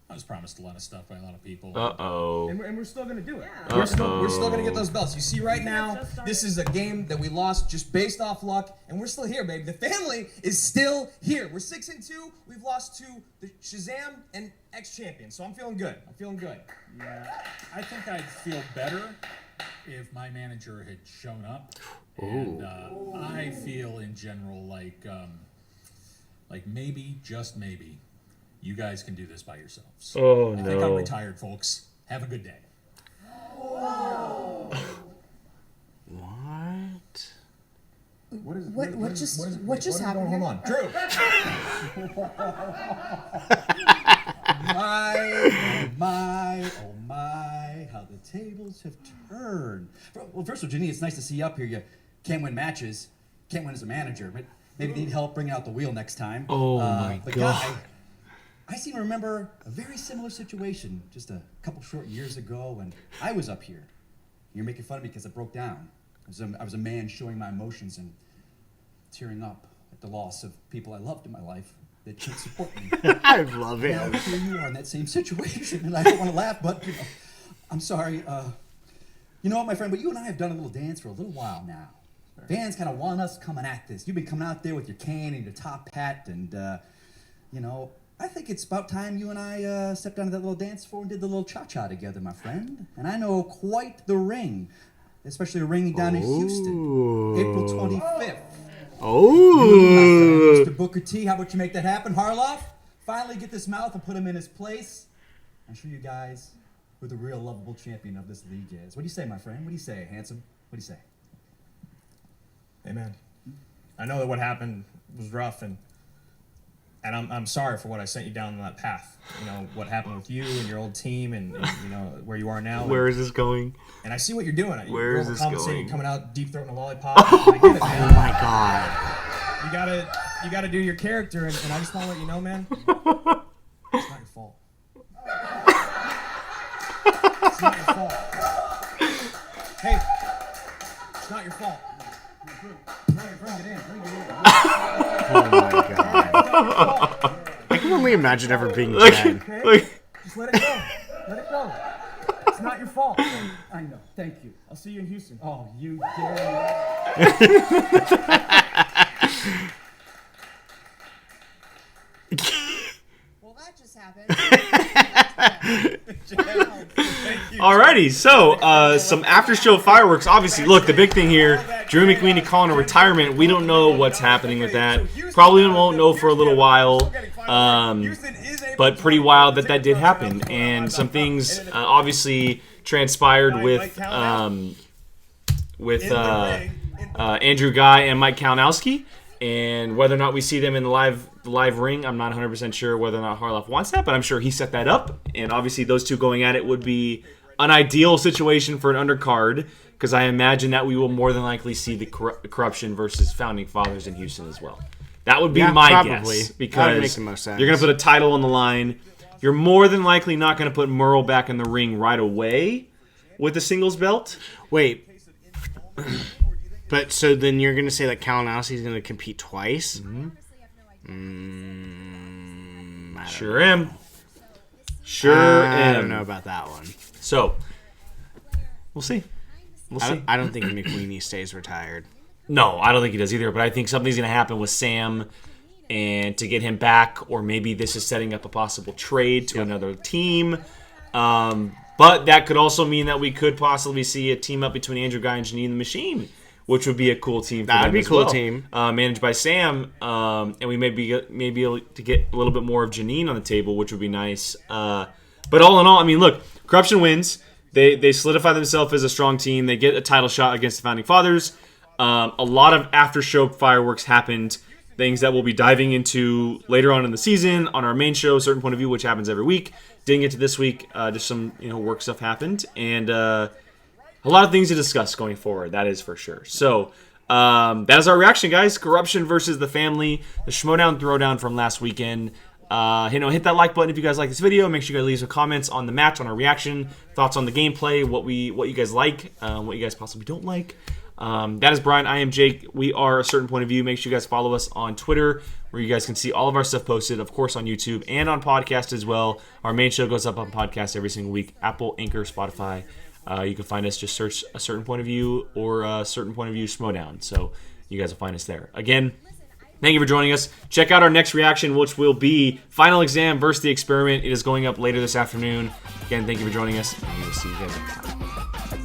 I was promised a lot of stuff by a lot of people. Uh-oh. And we're still going to do it. Yeah. We're still going to get those belts. You see right now, this is a game that we lost just based off luck, and we're still here, baby. The family is still here. We're 6-2. We've lost to the Shazam and ex-champions, so I'm feeling good. Yeah, I think I'd feel better if my manager had shown up. And I feel in general like maybe, just maybe, you guys can do this by yourselves. Oh, I no. think I'm retired, folks. Have a good day. What? What just happened? Hold on. Drew! Oh my, how the tables have turned. Well, first of all, Janine, it's nice to see you up here. You can't win matches, can't win as a manager, but maybe need help bringing out the wheel next time. Oh my but God. Guy, I seem to remember a very similar situation just a couple short years ago when I was up here. You're making fun of me because I broke down. I was a man showing my emotions and tearing up at the loss of people I loved in my life that couldn't support me. I love it. Now, here you are in that same situation, and I don't want to laugh, but, I'm sorry. You know what, my friend, but you and I have done a little dance for a little while now. Fans kind of want us coming at this. You've been coming out there with your cane and your top hat, and, I think it's about time you and I stepped onto that little dance floor and did the little cha-cha together, my friend. And I know quite the ring, especially a ring down in Houston, April 25th. Oh. Mr. Booker T, how about you make that happen? Harloff, finally get this mouth and put him in his place. And show you guys who the real lovable champion of this league is. What do you say, my friend? What do you say, handsome? What do you say? Hey, man. I know that what happened was rough, and I'm sorry for what I sent you down that path. You know, what happened with you and your old team and where you are now. Where is this going? And I see what you're doing. Where is this going? Coming out deep throating a lollipop. I get it, man. Oh my God. You gotta do your character, and I just want to let you know, man. It's not your fault. It's not your fault. Hey, it's not your fault. Oh my God. I can only imagine ever being Jen. Okay? Just let it go. Let it go. It's not your fault. I know. Thank you. I'll see you in Houston. Oh, you dare. Well, that just happened. Alrighty, so some after-show fireworks. Obviously, look, the big thing here, Drew McWeeny calling a retirement. We don't know what's happening with that. Probably won't know for a little while. But pretty wild that did happen. And some things obviously transpired with Andrew Guy and Mike Kalinowski. And whether or not we see them in the live ring, I'm not 100% sure whether or not Harloff wants that, but I'm sure he set that up. And obviously those two going at it would be an ideal situation for an undercard, because I imagine that we will more than likely see the Corruption versus Founding Fathers in Houston as well. That would be my probably. guess, That would because make the most sense. you're going to put a title on the line. You're more than likely not going to put Merle back in the ring right away with the singles belt. Wait. But so then you're going to say that Kalinowski is going to compete twice? Sure am. Sure am. I don't know about that one. So, we'll see. We'll see. I don't think McWeeny stays retired. No, I don't think he does either, but I think something's going to happen with Sam and to get him back, or maybe this is setting up a possible trade to another team. But that could also mean that we could possibly see a team up between Andrew Guy and Janine the Machine, which would be a cool team for That'd them be a as cool well. team. Managed by Sam, and we may be able to get a little bit more of Janine on the table, which would be nice. But all in all, I mean, look, Corruption wins. They solidify themselves as a strong team. They get a title shot against the Founding Fathers. A lot of after-show fireworks happened, things that we'll be diving into later on in the season on our main show, Certain Point of View, which happens every week. Didn't get to this week. Just some work stuff happened, and a lot of things to discuss going forward. That is for sure. So that is our reaction, guys. Corruption versus the Family, the Schmoedown Throwdown from last weekend. Hit that like button if you guys like this video. Make sure you guys leave some comments on the match, on our reaction, thoughts on the gameplay, what you guys like, what you guys possibly don't like. That is Brian. I am Jake. We are A Certain Point of View. Make sure you guys follow us on Twitter, where you guys can see all of our stuff posted, of course, on YouTube and on podcast as well. Our main show goes up on podcast every single week. Apple, Anchor, Spotify. You can find us. Just search A Certain Point of View or A Certain Point of View Schmoedown. So you guys will find us there. Again, thank you for joining us. Check out our next reaction, which will be Final Exam versus The Experiment. It is going up later this afternoon. Again, thank you for joining us, and we will see you guys next time.